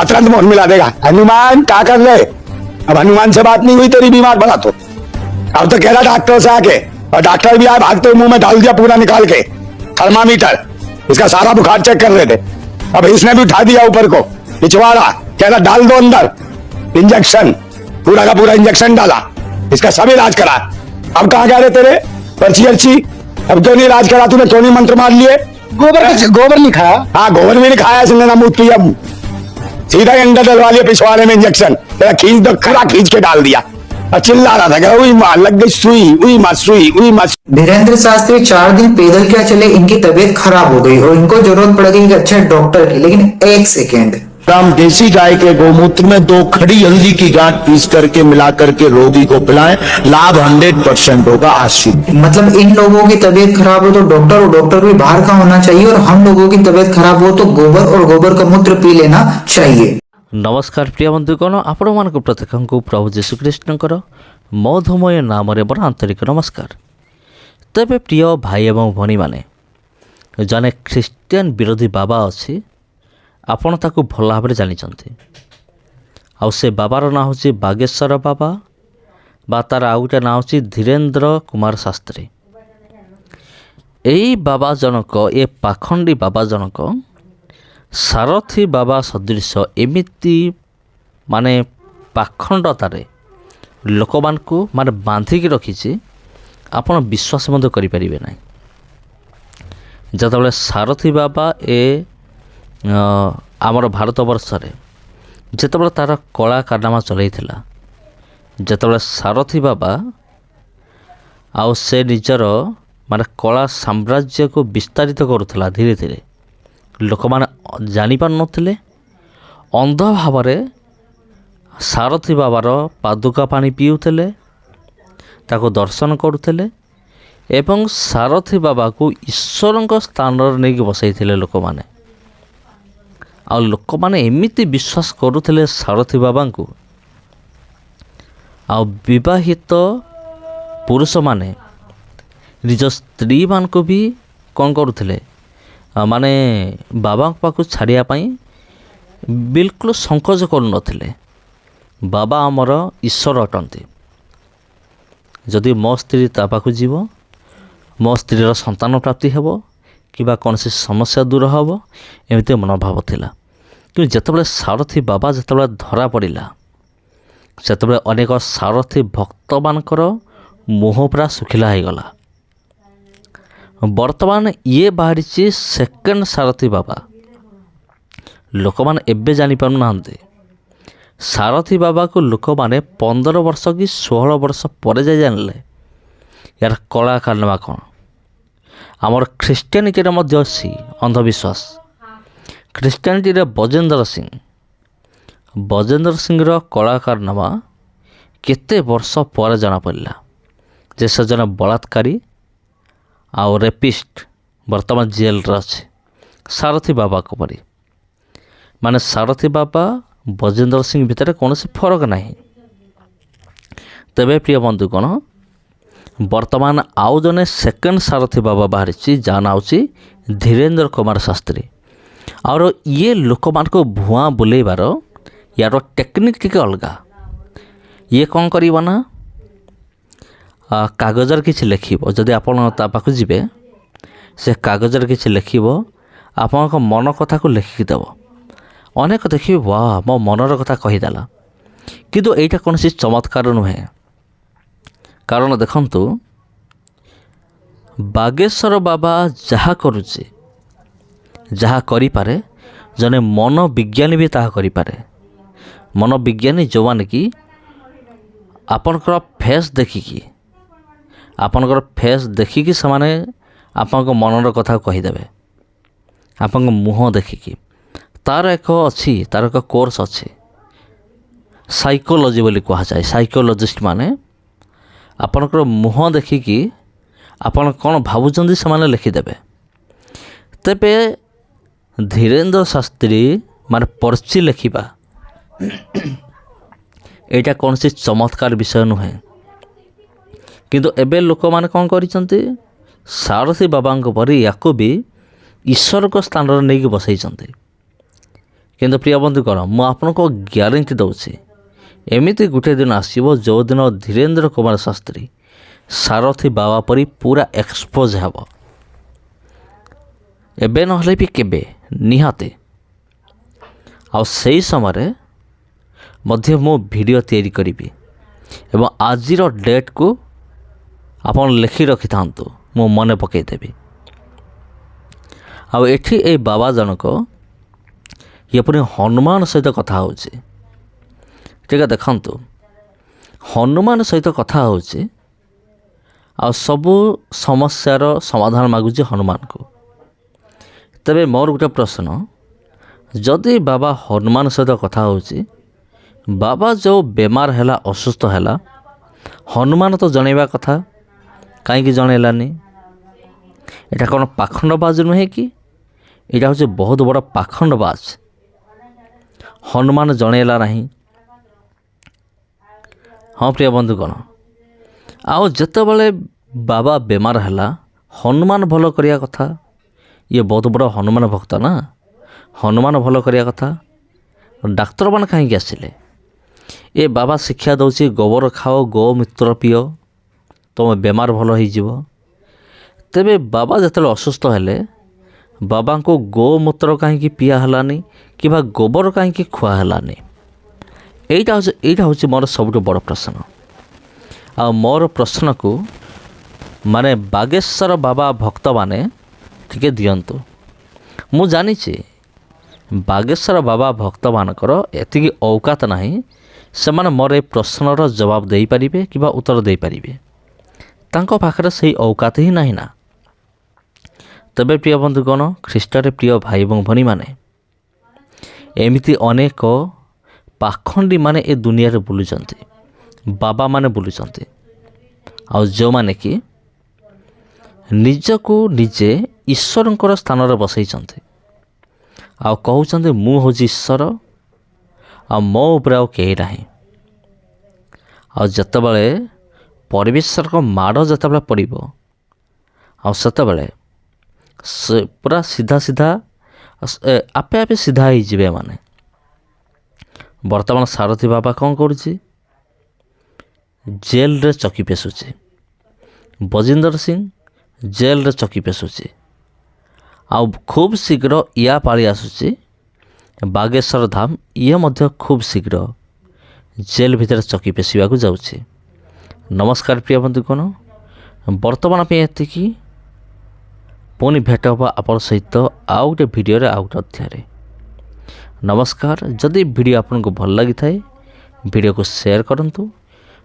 तुरंत मोहन मिला देगा। हनुमान क्या कर ले, अब हनुमान से बात नहीं हुई तेरी बीमार बना तो। अब तो कह रहा डॉक्टर से आके, और डॉक्टर भी आए भागते हुए मुंह में डाल दिया पूरा निकाल के थर्मामीटर, इसका सारा बुखार चेक कर रहे थे। अब इसने भी उठा दिया ऊपर को पिछवाड़ा, कह रहा डाल दो अंदर इंजेक्शन, पूरा का पूरा इंजेक्शन डाला, इसका सब इलाज करा। अब कहाँ गए रे तेरे पर्ची अर्ची, अब क्यों नहीं इलाज करा तूने, क्यों नहीं मंत्र मार लिए? गोबर नहीं खाया। हाँ गोबर भी नहीं खाया इसने ना मुँह पिया, सीधा ही अंदर डलवा लिया पिछवाड़े में इंजेक्शन, तेरा खींच दो, खड़ा खींच के डाल दिया और चिल्ला रहा था कि उई माँ लग गई सुई, उई माँ सुई, उई माँ। धीरेन्द्र शास्त्री 4 दिन पैदल क्या चले, इनकी तबीयत खराब हो गई और इनको जरूरत पड़ गई एक अच्छे डॉक्टर की। लेकिन एक सेकेंड, हम देसी गाय के गोमूत्र में 2 खड़ी हल्दी की गांठ पीस करके मिला करके रोगी को पिलाएं, लाभ 100% होगा आश्रित। मतलब इन लोगों की तबीयत खराब हो तो डॉक्टर, और डॉक्टर भी बाहर का होना चाहिए, और हम लोगों की तबीयत खराब हो तो गोबर और गोबर का मूत्र पी लेना चाहिए। नमस्कार प्रिय बंधुगण, आपण मानक प्रत्येक प्रभु जीशुख्रीष्णकर मधुमय नाम मोर आंतरिक नमस्कार। तेबे प्रिय भाई एवं भणी माने, जने ख्रीस्टियन विरोधी बाबा अच्छी, आपण ताकू भल भाव जानी। आउ से बाबार ना हूँ बागेश्वर बाबा, बा तार आउ गोटे ना हूँ धीरेन्द्र कुमार शास्त्री। यही बाबा जनक, ए पाखंडी बाबा जनक सारथी बाबा सदृश एमिति माने पाखंडतारे लोक मानकु माने बांधिकी रखी, आपण विश्वास मध्य करें ना। जतबले सारथी बाबा ए आमर भारत वर्षरे जितेबाला तार कला कारनामा चलैथिला, जितेबाला सारथी बाबा आउ से निजर माने कला साम्राज्य को विस्तारित करुला, धीरे धीरे लोक माने जानी पार नथिले, अंध भाव सारथी बाबार पादुका पानी पीउथिले, ताको दर्शन करुथिले एवं सारथी बाबा को ईश्वर स्थान नहीं बसैथिले लोक माने। आ लोक माने एमिति विश्वास करुथिले सारथी बाबा को। आ विवाहित पुरुष माने निज स्त्री मान को भी कौन करुथिले, माने बाबा पाखु छाड़िया पाई बिल्कुल संकोच करू नथिले। बाबा आमर ईश्वर अटंती, जदि मो स्त्री ता पाखु जीव, मो स्त्रीर संतान प्राप्ति हेबो किबा कौन सी समस्या दूर हेबो, एमती मनोभाव थिला। कि जितेबाला सारथी बाबा जितेबाला धरा पड़ा, सेतेबाला अनेक सारथी भक्त मानकर मुह पूरा सुखिला हो गला। वर्तमान ये बाहरी सेकेंड सारथी बाबा, लोक मैंने एवं जापर ना सारथी बाबा को लोक मैंने 15 वर्ष कि 16 वर्ष पर जाए जानले यार कला कारनामा कौन। आमर ख्रीष्टियानिटी अच्छी अंधविश्वास। ख्रीष्टियानिटी बजेंद्र सिंह कला कारनामा केते वर्ष पर जना पड़ा जे से जन बलात्कारी आउ रेपिस्ट वर्तमान जेल अच्छे सारथी बाबा को परी। माने सारथी बाबा बजेंद्र सिंह भितर कौन फरक नहीं। तेबे प्रिय बंधुगण, वर्तमान आउ जने सेकेंड सारथी बाबा बाहरी जहाँ ना धीरेन्द्र कुमार शास्त्री। और ये लोक मान को भुआ बुलेबार यार टेक्निक टिके अलगा। ये कौन करिबो ना, कागजर किछि लिखिबो, जदि आपण ता पाखु जिबे से कागजर किछि लिखिबो, आपनक मन कथा को लिखिक देबो। अनेक देखिए वाह मो मनर कथा कहीदेला, किंतु एटा कौन सी चमत्कार नुहे। कारण देखंतु बागेश्वर बाबा जहा करुचे, जहा करि पारे, जने मनोविज्ञानी भी ताहा करि पारे। मनोविज्ञानी जो माने कि आपनकर फेस देखिकी, आपनकर फेस देखिकी से माने आपनक मनर कथा कहीदेवे। आपनक मुह देखिकी तार एक अच्छी, तार एक कोर्स अच्छी साइकोलॉजी बोली कहा जाए। साइकोलॉजिस्ट माने आपनकर मुह देखिकी आपन कौन भावुचंदी से माने लिखिदेवे। तेबे धीरेन्द्र शास्त्री माने पर्ची लिखिबा एटा कौन सी चमत्कार विषय नुहे। किंतु एबे लोक माने कौन करिसंती, सारथी बाबा परी याको भी ईश्वर को स्थान नहीं बसई। କିନ୍ତୁ ପ୍ରିୟ ବନ୍ଧୁଗଣ ମୁଁ ଆପଣଙ୍କୁ ଗ୍ୟାରେଣ୍ଟି ଦେଉଛି ଏମିତି ଗୋଟିଏ ଦିନ ଆସିବ ଯେଉଁଦିନ ଧୀରେନ୍ଦ୍ର କୁମାର ଶାସ୍ତ୍ରୀ ସାରଥୀ ବାବା ପରି ପୁରା ଏକ୍ସପୋଜ୍ ହେବ। ଏବେ ନହେଲେ ବି କେବେ ନିହାତି। ଆଉ ସେହି ସମୟରେ ମଧ୍ୟ ମୁଁ ଭିଡ଼ିଓ ତିଆରି କରିବି ଏବଂ ଆଜିର ଡେଟ୍କୁ ଆପଣ ଲେଖି ରଖିଥାନ୍ତୁ, ମୁଁ ମନେ ପକାଇଦେବି। ଆଉ ଏଠି ଏଇ ବାବା ଜଣକ ଇଏ ପୁଣି ହନୁମାନ ସହିତ କଥା ହେଉଛି। ଟିକେ ଦେଖନ୍ତୁ, ହନୁମାନ ସହିତ କଥା ହେଉଛି ଆଉ ସବୁ ସମସ୍ୟାର ସମାଧାନ ମାଗୁଛି ହନୁମାନଙ୍କୁ। ତେବେ ମୋର ଗୋଟେ ପ୍ରଶ୍ନ, ଯଦି ବାବା ହନୁମାନ ସହିତ କଥା ହେଉଛି, ବାବା ଯେଉଁ ବେମାର ହେଲା, ଅସୁସ୍ଥ ହେଲା, ହନୁମାନ ତ ଜଣେଇବା କଥା, କାହିଁକି ଜଣେଇଲାନି? ଏଇଟା କ'ଣ ପାଖଣ୍ଡବାଜ ନୁହେଁ କି? ଏଇଟା ହେଉଛି ବହୁତ ବଡ଼ ପାଖଣ୍ଡବାଜ। ହନୁମାନ ଜଣେଇଲା ନାହିଁ। ହଁ ପ୍ରିୟ ବନ୍ଧୁଗଣ, ଆଉ ଯେତେବେଳେ ବାବା ବେମାର ହେଲା ହନୁମାନ ଭଲ କରିବା କଥା। ଇଏ ବହୁତ ବଡ଼ ହନୁମାନ ଭକ୍ତ ନା, ହନୁମାନ ଭଲ କରିବା କଥା। ଡାକ୍ତରମାନେ କାହିଁକି ଆସିଲେ? ଏ ବାବା ଶିକ୍ଷା ଦେଉଛି ଗୋବର ଖାଅ, ଗୋମୂତ୍ର ପିଅ, ତୁମ ବେମାର ଭଲ ହୋଇଯିବ। ତେବେ ବାବା ଯେତେବେଳେ ଅସୁସ୍ଥ ହେଲେ ବାବାଙ୍କୁ ଗୋମୂତ୍ର କାହିଁକି ପିଆ ହେଲାନି କିମ୍ବା ଗୋବର କାହିଁକି ଖୁଆ ହେଲାନି? ଏଇଟା ହେଉଛି ମୋର ସବୁଠୁ ବଡ଼ ପ୍ରଶ୍ନ। ଆଉ ମୋର ପ୍ରଶ୍ନକୁ ମାନେ ବାଗେଶ୍ୱର ବାବା ଭକ୍ତମାନେ ଟିକେ ଦିଅନ୍ତୁ। ମୁଁ ଜାଣିଛି ବାଗେଶ୍ୱର ବାବା ଭକ୍ତମାନଙ୍କର ଏତିକି ଔକାତ ନାହିଁ, ସେମାନେ ମୋର ଏ ପ୍ରଶ୍ନର ଜବାବ ଦେଇପାରିବେ କିମ୍ବା ଉତ୍ତର ଦେଇପାରିବେ। ତାଙ୍କ ପାଖରେ ସେଇ ଔକାତ ହିଁ ନାହିଁ ନା। ତେବେ ପ୍ରିୟ ବନ୍ଧୁଗଣ, ଖ୍ରୀଷ୍ଟରେ ପ୍ରିୟ ଭାଇ ଏବଂ ଭଉଣୀମାନେ, ଏମିତି ଅନେକ ପାଖଣ୍ଡୀମାନେ ଏ ଦୁନିଆରେ ବୁଲୁଛନ୍ତି, ବାବାମାନେ ବୁଲୁଛନ୍ତି। ଆଉ ଯେଉଁମାନେ କି ନିଜକୁ ନିଜେ ଈଶ୍ୱରଙ୍କର ସ୍ଥାନରେ ବସେଇଛନ୍ତି ଆଉ କହୁଛନ୍ତି ମୁଁ ହେଉଛି ଈଶ୍ୱର ଆଉ ମୋ ଉପରେ ଆଉ କେହି ନାହିଁ। ଆଉ ଯେତେବେଳେ ପରିବେଶର ମାଡ଼ ଯେତେବେଳେ ପଡ଼ିବ ଆଉ ସେତେବେଳେ ସେ ପୁରା ସିଧା ଆପେ ଆପେ ସିଧା ହେଇଯିବେ ଏମାନେ। ବର୍ତ୍ତମାନ ସାରଥୀ ବାବା କ'ଣ କରୁଛି? ଜେଲରେ ଚକି ପେଶୁଛି। ବଜିନ୍ଦର ସିଂ ଜେଲରେ ଚକି ପେଶୁଛି। ଆଉ ଖୁବ୍ ଶୀଘ୍ର ୟା ପାଳି ଆସୁଛି ବାଗେଶ୍ୱର ଧାମ, ଇଏ ମଧ୍ୟ ଖୁବ୍ ଶୀଘ୍ର ଜେଲ୍ ଭିତରେ ଚକି ପେଶିବାକୁ ଯାଉଛି। ନମସ୍କାର ପ୍ରିୟ ବନ୍ଧୁଗଣ, ବର୍ତ୍ତମାନ ପାଇଁ ଏତିକି। ପୁଣି ଭେଟ ହେବ ଆପଣଙ୍କ ସହିତ ଆଉ ଗୋଟେ ଭିଡ଼ିଓରେ, ଆଉ ଗୋଟେ ଅଧ୍ୟାୟରେ। ନମସ୍କାର। ଯଦି ଭିଡ଼ିଓ ଆପଣଙ୍କୁ ଭଲ ଲାଗିଥାଏ ଭିଡ଼ିଓକୁ ସେୟାର କରନ୍ତୁ।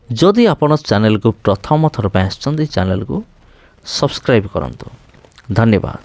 ଯଦି ଆପଣ ଚ୍ୟାନେଲକୁ ପ୍ରଥମ ଥର ପାଇଁ ଆସିଛନ୍ତି ଚ୍ୟାନେଲକୁ ସବସ୍କ୍ରାଇବ୍ କରନ୍ତୁ। ଧନ୍ୟବାଦ।